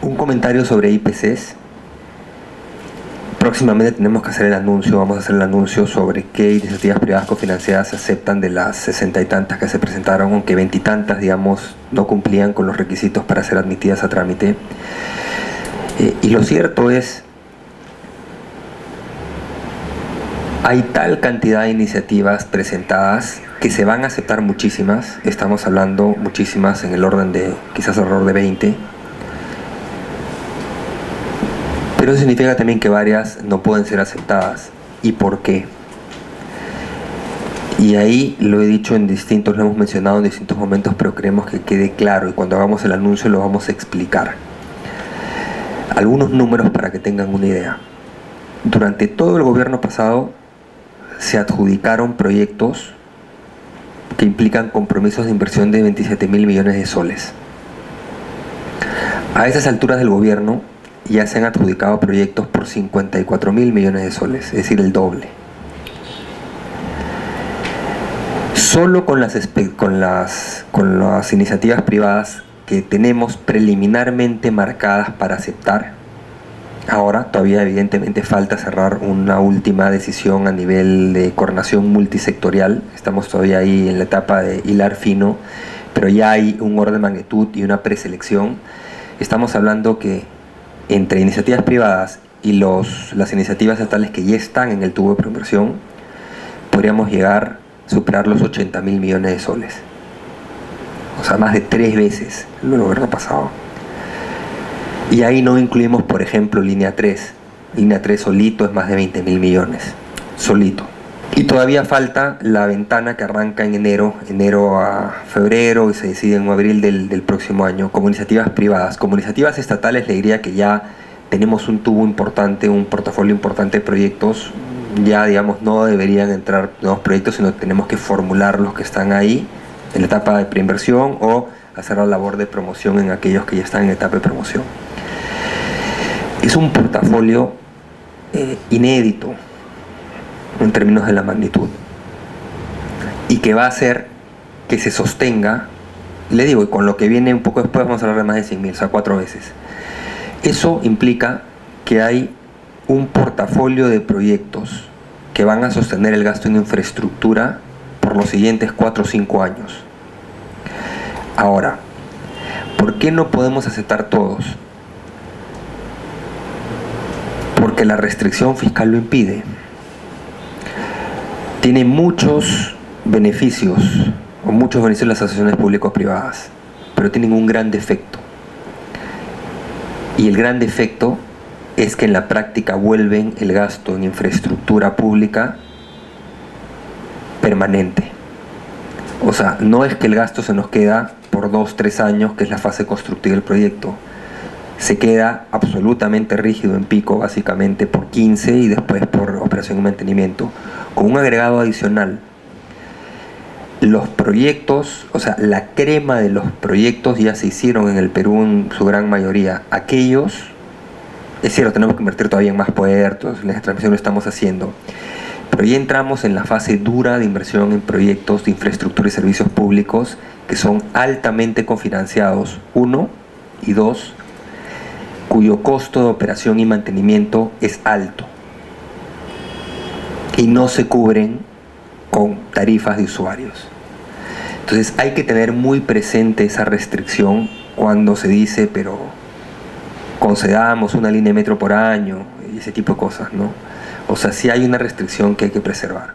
Un comentario sobre IPCs. Próximamente tenemos que hacer el anuncio, vamos a hacer el anuncio sobre qué iniciativas privadas cofinanciadas se aceptan de las 60 y tantas que se presentaron, aunque 20 y tantas, digamos, no cumplían con los requisitos para ser admitidas a trámite. Y lo cierto es, hay tal cantidad de iniciativas presentadas que se van a aceptar muchísimas, estamos hablando muchísimas en el orden de, quizás alrededor de 20, pero eso significa también que varias no pueden ser aceptadas. ¿Y por qué? Y ahí lo he dicho lo hemos mencionado en distintos momentos, pero queremos que quede claro y cuando hagamos el anuncio lo vamos a explicar. Algunos números para que tengan una idea. Durante todo el gobierno pasado se adjudicaron proyectos que implican compromisos de inversión de 27.000 millones de soles. A esas alturas del gobierno ya se han adjudicado proyectos por 54.000 millones de soles, es decir, el doble. Solo con las iniciativas privadas que tenemos preliminarmente marcadas para aceptar, ahora todavía evidentemente falta cerrar una última decisión a nivel de coordinación multisectorial, estamos todavía ahí en la etapa de hilar fino, pero ya hay un orden de magnitud y una preselección. Estamos hablando que entre iniciativas privadas y las iniciativas estatales que ya están en el tubo de preinversión, podríamos superar los 80.000 millones de soles. O sea, más de 3 veces lo del gobierno pasado. Y ahí no incluimos, por ejemplo, línea 3. Línea 3 solito es más de 20.000 millones. Solito. Y todavía falta la ventana que arranca en enero a febrero y se decide en abril del próximo año, como iniciativas privadas. Como iniciativas estatales le diría que ya tenemos un tubo importante, un portafolio importante de proyectos. Ya, digamos, no deberían entrar nuevos proyectos, sino tenemos que formular los que están ahí en la etapa de preinversión o hacer la labor de promoción en aquellos que ya están en etapa de promoción. Es un portafolio inédito en términos de la magnitud y que va a hacer que se sostenga, le digo, y con lo que viene un poco después vamos a hablar de más de 100.000, o sea, 4 veces. Eso implica que hay un portafolio de proyectos que van a sostener el gasto en infraestructura por los siguientes 4 o 5 años. Ahora, ¿por qué no podemos aceptar todos? Porque la restricción fiscal lo impide. Tiene muchos beneficios las asociaciones público-privadas, pero tienen un gran defecto. Y el gran defecto es que en la práctica vuelven el gasto en infraestructura pública permanente. O sea, no es que el gasto se nos queda por 2-3 años, que es la fase constructiva del proyecto. Se queda absolutamente rígido en pico, básicamente por 15 y después por operación y mantenimiento. Con un agregado adicional, los proyectos, o sea, la crema de los proyectos ya se hicieron en el Perú en su gran mayoría. Aquellos, es cierto, tenemos que invertir todavía en más puertos, en la transmisión lo estamos haciendo, pero ya entramos en la fase dura de inversión en proyectos de infraestructura y servicios públicos que son altamente cofinanciados, 1, y 2, cuyo costo de operación y mantenimiento es alto y no se cubren con tarifas de usuarios. Entonces hay que tener muy presente esa restricción cuando se dice, pero concedamos una línea de metro por año y ese tipo de cosas, ¿no? O sea, sí hay una restricción que hay que preservar.